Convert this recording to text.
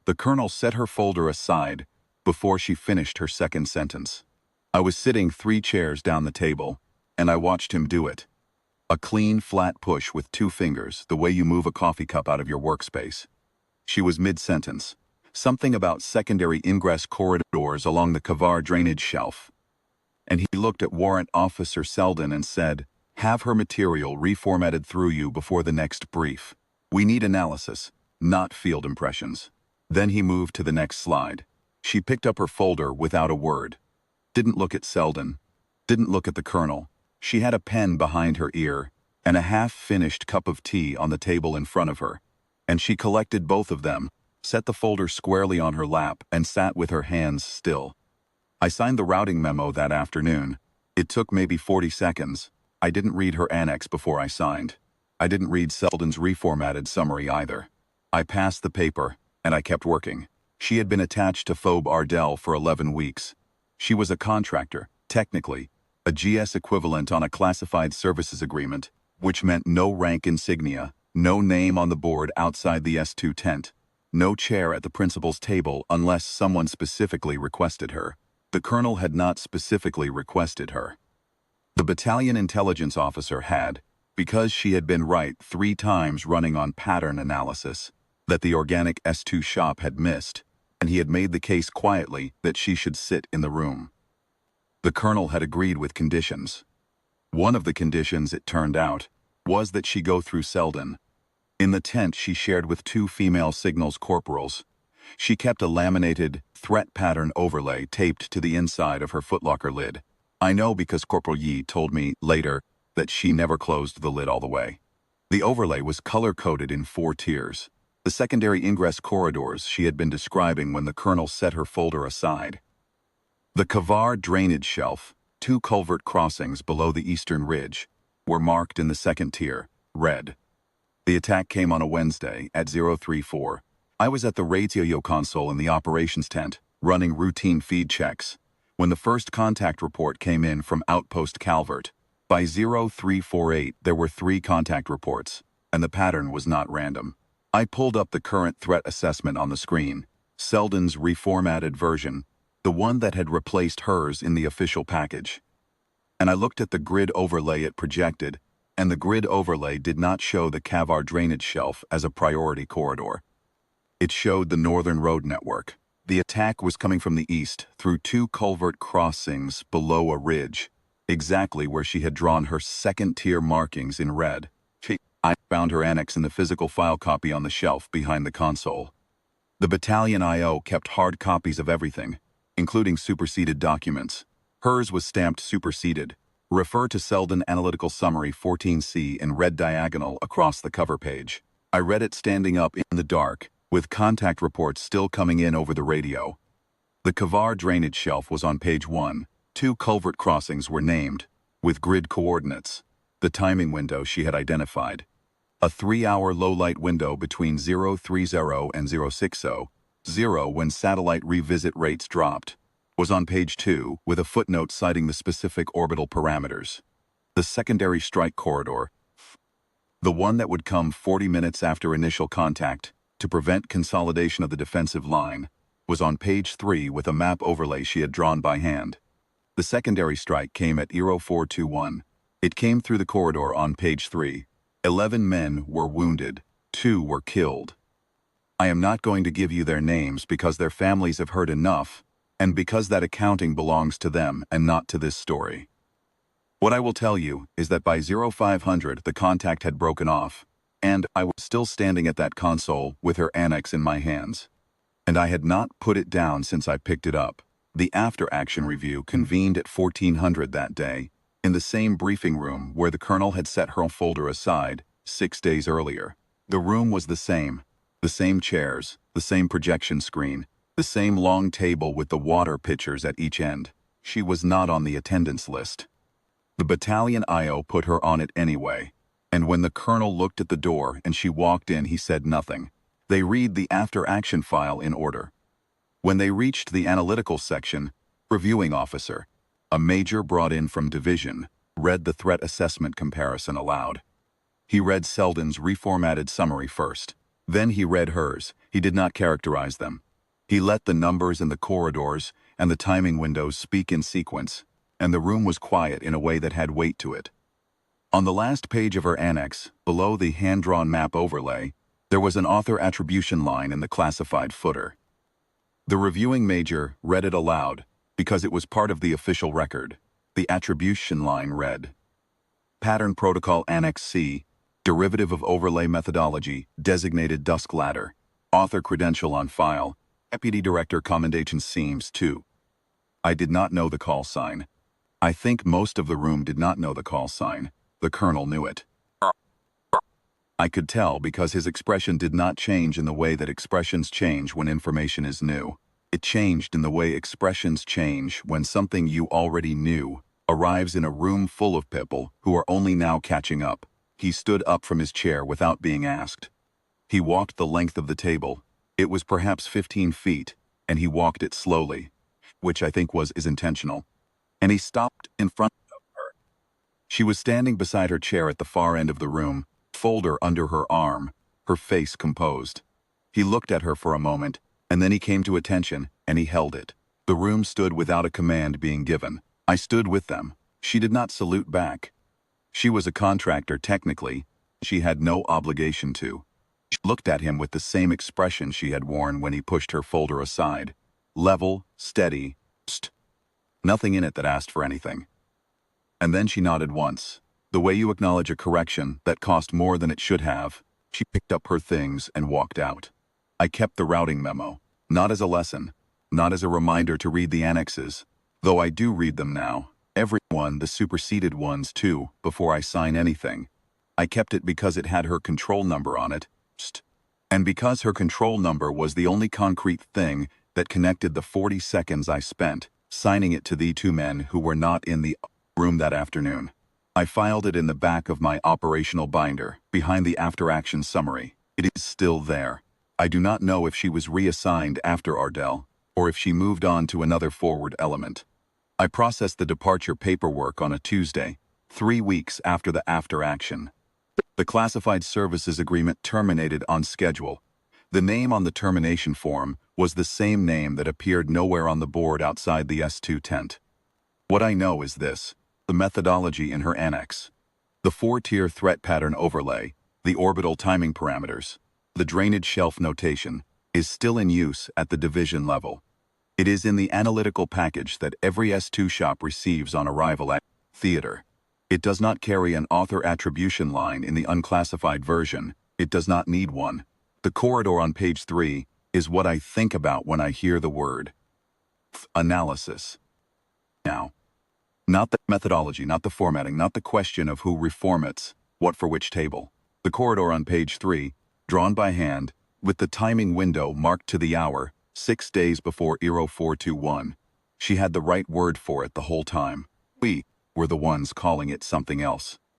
The colonel set her folder aside before she finished her second sentence. I was sitting 3 chairs down the table, and I watched him do it. A clean, flat push with 2 fingers, the way you move a coffee cup out of your workspace. She was mid-sentence. Something about secondary ingress corridors along the Kavar drainage shelf. And he looked at Warrant Officer Selden and said, "Have her material reformatted through you before the next brief. We need analysis, not field impressions." Then he moved to the next slide. She picked up her folder without a word. Didn't look at Selden. Didn't look at the colonel. She had a pen behind her ear and a half-finished cup of tea on the table in front of her. And she collected both of them, set the folder squarely on her lap, and sat with her hands still. I signed the routing memo that afternoon. It took maybe 40 seconds. I didn't read her annex before I signed. I didn't read Selden's reformatted summary either. I passed the paper, and I kept working. She had been attached to Phoebe Ardell for 11 weeks. She was a contractor, technically, a GS equivalent on a classified services agreement, which meant no rank insignia, no name on the board outside the S2 tent, no chair at the principal's table unless someone specifically requested her. The colonel had not specifically requested her. The battalion intelligence officer had, because she had been right 3 times running on pattern analysis, that the organic S2 shop had missed, and he had made the case quietly that she should sit in the room. The colonel had agreed with conditions. One of the conditions, it turned out, was that she go through Selden. In the tent she shared with 2 female signals corporals. She kept a laminated threat pattern overlay taped to the inside of her footlocker lid. I know because Corporal Yi told me later that she never closed the lid all the way. The overlay was color-coded in 4 tiers. The secondary ingress corridors she had been describing when the colonel set her folder aside. The Kavar drainage shelf, 2 culvert crossings below the eastern ridge, were marked in the 2nd tier, red. The attack came on a Wednesday at 034. I was at the radio console in the operations tent, running routine feed checks, when the first contact report came in from Outpost Calvert. By 0348, there were 3 contact reports, and the pattern was not random. I pulled up the current threat assessment on the screen, Selden's reformatted version, the one that had replaced hers in the official package. And I looked at the grid overlay it projected, and the grid overlay did not show the Kavar drainage shelf as a priority corridor. It showed the northern road network. The attack was coming from the east through 2 culvert crossings below a ridge, exactly where she had drawn her 2nd-tier markings in red. I found her annex in the physical file copy on the shelf behind the console. The battalion I.O. kept hard copies of everything, including superseded documents. Hers was stamped superseded. Refer to Selden Analytical Summary 14C in red diagonal across the cover page. I read it standing up in the dark, with contact reports still coming in over the radio. The Kavar drainage shelf was on page 1. 2 culvert crossings were named, with grid coordinates. The timing window she had identified. A 3-hour low-light window between 030 and 060, 0 when satellite revisit rates dropped, was on page 2 with a footnote citing the specific orbital parameters. The secondary strike corridor, the one that would come 40 minutes after initial contact to prevent consolidation of the defensive line, was on page 3 with a map overlay she had drawn by hand. The secondary strike came at 0421. It came through the corridor on page 3. 11 men were wounded, 2 were killed. I am not going to give you their names because their families have heard enough, and because that accounting belongs to them and not to this story. What I will tell you is that by 0500 the contact had broken off, and I was still standing at that console with her annex in my hands. And I had not put it down since I picked it up. The after-action review convened at 1400 that day, in the same briefing room where the colonel had set her folder aside 6 days earlier. The room was the same chairs, the same projection screen, the same long table with the water pitchers at each end. She was not on the attendance list. The battalion I.O. put her on it anyway, and when the colonel looked at the door and she walked in, he said nothing. They read the after-action file in order. When they reached the analytical section, reviewing officer, a major brought in from division, read the threat assessment comparison aloud. He read Selden's reformatted summary first. Then he read hers. He did not characterize them. He let the numbers and the corridors and the timing windows speak in sequence, and the room was quiet in a way that had weight to it. On the last page of her annex, below the hand-drawn map overlay, there was an author attribution line in the classified footer. The reviewing major read it aloud because it was part of the official record. The attribution line read, Pattern Protocol Annex C, Derivative of Overlay Methodology, Designated Dusk Ladder, Author Credential on File, Deputy Director Commendation Seams 2. I did not know the call sign. I think most of the room did not know the call sign. The colonel knew it. I could tell because his expression did not change in the way that expressions change when information is new. It changed in the way expressions change when something you already knew arrives in a room full of people who are only now catching up. He stood up from his chair without being asked. He walked the length of the table. It was perhaps 15 feet, and he walked it slowly, which I think is intentional. And he stopped in front of her. She was standing beside her chair at the far end of the room, folder under her arm, her face composed. He looked at her for a moment, and then he came to attention, and he held it. The room stood without a command being given. I stood with them. She did not salute back. She was a contractor technically. She had no obligation to. She looked at him with the same expression she had worn when he pushed her folder aside. Level, steady, nothing in it that asked for anything. And then she nodded once. The way you acknowledge a correction that cost more than it should have. She picked up her things and walked out. I kept the routing memo, not as a lesson, not as a reminder to read the annexes, though I do read them now, every one, the superseded ones too, before I sign anything. I kept it because it had her control number on it, and because her control number was the only concrete thing that connected the 40 seconds I spent signing it to the two men who were not in the room that afternoon. I filed it in the back of my operational binder, behind the after-action summary. It is still there. I do not know if she was reassigned after Ardell, or if she moved on to another forward element. I processed the departure paperwork on a Tuesday, 3 weeks after the after-action. The classified services agreement terminated on schedule. The name on the termination form was the same name that appeared nowhere on the board outside the S2 tent. What I know is this. The methodology in her annex, the 4-tier threat pattern overlay, the orbital timing parameters, the drainage shelf notation, is still in use at the division level. It is in the analytical package that every S2 shop receives on arrival at theater. It does not carry an author attribution line in the unclassified version. It does not need one. The corridor on page 3 is what I think about when I hear the word analysis. Now, not the methodology, not the formatting, not the question of who reformats, what for which table. The corridor on page 3, drawn by hand, with the timing window marked to the hour, 6 days before ERO 421. She had the right word for it the whole time. We were the ones calling it something else.